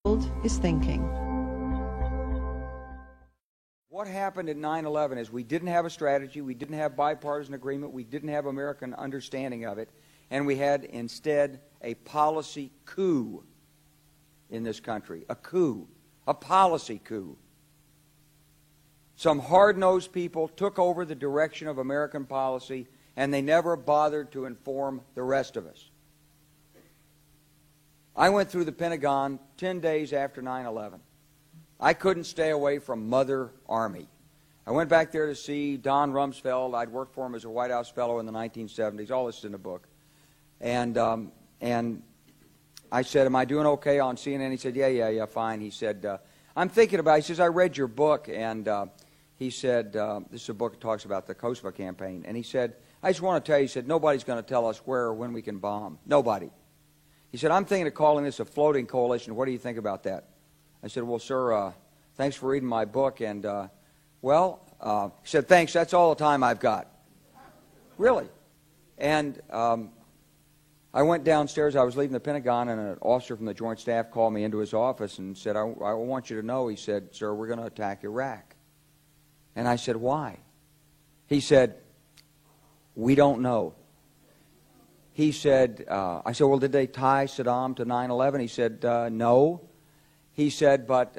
is thinking. What happened at 9/11 is we didn't have a strategy, we didn't have bipartisan agreement, we didn't have American understanding of it, and we had instead a policy coup in this country. A coup. A policy coup. Some hard-nosed people took over the direction of American policy, and they never bothered to inform the rest of us. I went through the Pentagon 10 days after 9/11. I couldn't stay away from Mother Army. I went back there to see Don Rumsfeld. I'd worked for him as a White House fellow in the 1970s. All this is in the book. And I said, am I doing okay on CNN? He said, yeah, fine. He said, I'm thinking about it. He says, I read your book. And he said, this is a book that talks about the Kosovo campaign. And he said, I just want to tell you, he said, nobody's going to tell us where or when we can bomb. Nobody. He said, I'm thinking of calling this a floating coalition. What do you think about that? I said, well, sir, thanks for reading my book. And, he said, thanks, that's all the time I've got. Really. And I went downstairs. I was leaving the Pentagon, and an officer from the Joint Staff called me into his office and said, I want you to know, he said, sir, we're going to attack Iraq. And I said, why? He said, we don't know. He said, I said, well, did they tie Saddam to 9/11? He said, no. He said, but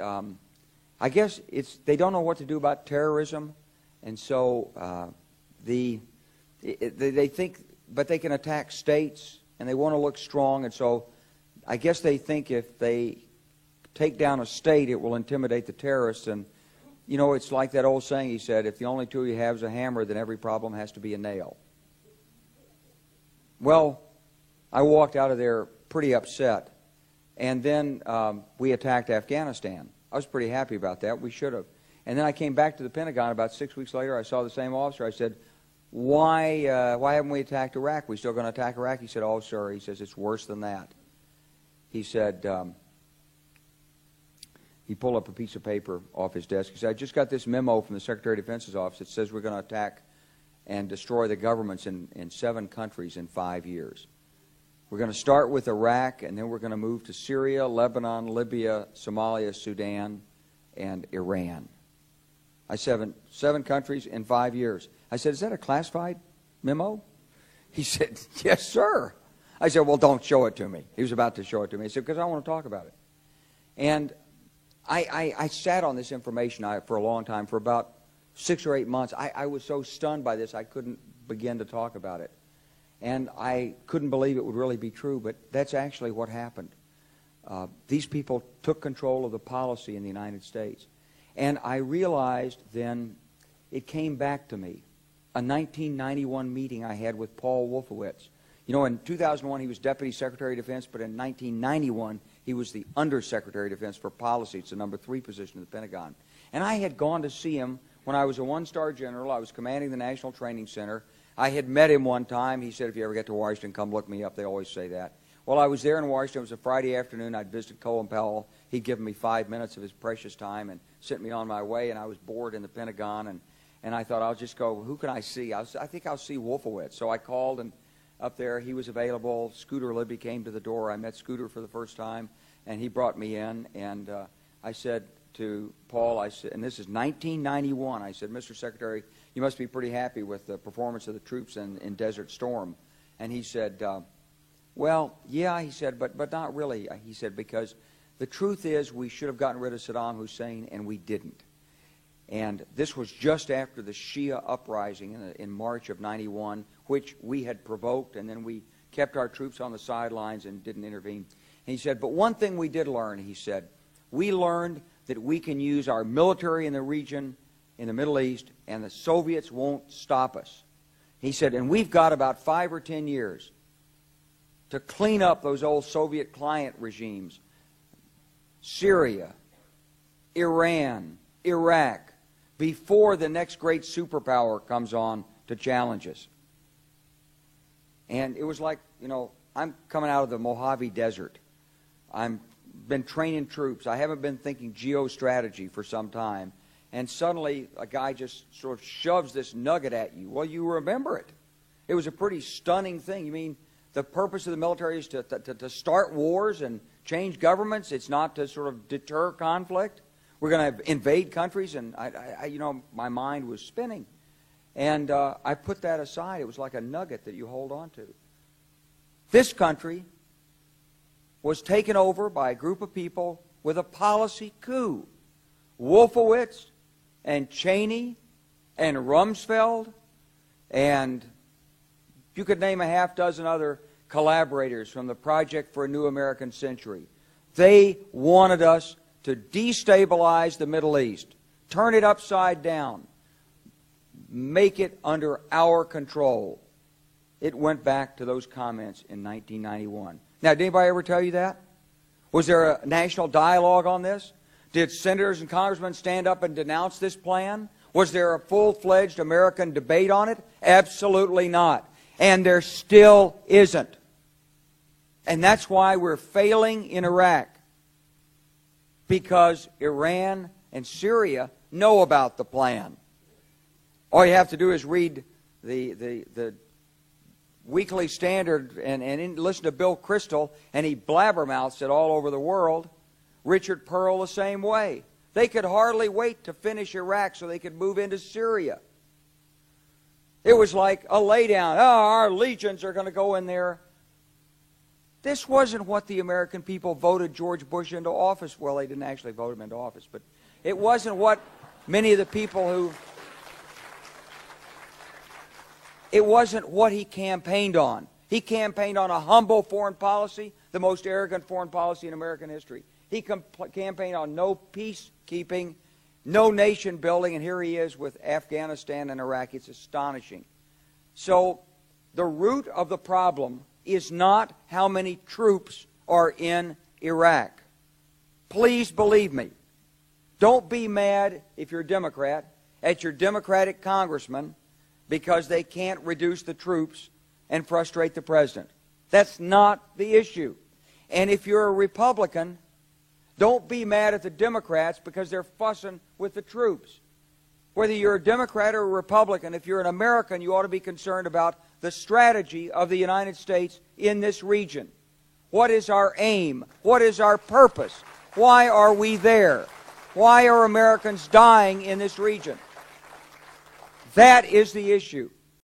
I guess they don't know what to do about terrorism, and so they think, but they can attack states, and they want to look strong, and so I guess they think if they take down a state, it will intimidate the terrorists. And you know, it's like that old saying. He said, if the only tool you have is a hammer, then every problem has to be a nail. Well, I walked out of there pretty upset. And then we attacked Afghanistan. I was pretty happy about that. We should have. And then I came back to the Pentagon about 6 weeks later. I saw the same officer. I said, why haven't we attacked Iraq? We still going to attack Iraq? He said, oh, sir. He says, it's worse than that. He said, he pulled up a piece of paper off his desk. He said, I just got this memo from the Secretary of Defense's office that says we're going to attack and destroy the governments in 7 countries in 5 years. We're going to start with Iraq, and then we're going to move to Syria, Lebanon, Libya, Somalia, Sudan, and Iran. I said, 7 countries in 5 years. I said, is that a classified memo? He said, yes, sir. I said, well, don't show it to me. He was about to show it to me. He said, because I want to talk about it. And I sat on this information for a long time, for about 6 or 8 months. I was so stunned by this, I couldn't begin to talk about it. And I couldn't believe it would really be true, but that's actually what happened. These people took control of the policy in the United States. And I realized then, it came back to me, a 1991 meeting I had with Paul Wolfowitz. You know, in 2001 he was Deputy Secretary of Defense, but in 1991 he was the Undersecretary of Defense for Policy. It's the number 3 position in the Pentagon. And I had gone to see him when I was a 1-star general. I was commanding the National Training Center. I had met him one time. He said, if you ever get to Washington, come look me up. They always say that. Well, I was there in Washington. It was a Friday afternoon. I'd visited Colin Powell. He'd given me 5 minutes of his precious time and sent me on my way, and I was bored in the Pentagon, and I thought, I'll just go, who can I see? I think I'll see Wolfowitz. So I called, and up there, he was available. Scooter Libby came to the door. I met Scooter for the first time, and he brought me in, and I said to Paul, I said, and this is 1991, I said, Mr. Secretary, you must be pretty happy with the performance of the troops in Desert Storm. And he said, well, yeah, he said, but not really. He said, because the truth is we should have gotten rid of Saddam Hussein, and we didn't. And this was just after the Shia uprising in March of 91, which we had provoked, and then we kept our troops on the sidelines and didn't intervene. And he said, but one thing we did learn, he said, we learned that we can use our military in the region, in the Middle East, and the Soviets won't stop us. He said, and we've got about 5 or 10 years to clean up those old Soviet client regimes. Syria, Iran, Iraq, before the next great superpower comes on to challenge us. And it was like, you know, I'm coming out of the Mojave Desert. I've been training troops. I haven't been thinking geostrategy for some time. And suddenly a guy just sort of shoves this nugget at you. Well, you remember it. It was a pretty stunning thing. You mean the purpose of the military is to start wars and change governments. It's not to sort of deter conflict. We're going to invade countries, and my mind was spinning. And I put that aside. It was like a nugget that you hold on to. This country was taken over by a group of people with a policy coup. Wolfowitz and Cheney and Rumsfeld, and you could name a half dozen other collaborators from the Project for a New American Century. They wanted us to destabilize the Middle East, turn it upside down, make it under our control. It went back to those comments in 1991. Now, did anybody ever tell you that? Was there a national dialogue on this? Did senators and congressmen stand up and denounce this plan? Was there a full-fledged American debate on it? Absolutely not. And there still isn't. And that's why we're failing in Iraq. Because Iran and Syria know about the plan. All you have to do is read the Weekly Standard and listen to Bill Kristol, and he blabbermouths it all over the world. Richard Pearl the same way. They could hardly wait to finish Iraq so they could move into Syria. It was like a laydown. Oh, our legions are going to go in there. This wasn't what the American people voted George Bush into office. Well, they didn't actually vote him into office, but it wasn't what many of the people who... It wasn't what he campaigned on. He campaigned on a humble foreign policy, the most arrogant foreign policy in American history. He campaigned on no peacekeeping, no nation building, and here he is with Afghanistan and Iraq. It's astonishing. So the root of the problem is not how many troops are in Iraq. Please believe me. Don't be mad, if you're a Democrat, at your Democratic congressman because they can't reduce the troops and frustrate the president. That's not the issue. And if you're a Republican, don't be mad at the Democrats because they're fussing with the troops. Whether you're a Democrat or a Republican, if you're an American, you ought to be concerned about the strategy of the United States in this region. What is our aim? What is our purpose? Why are we there? Why are Americans dying in this region? That is the issue.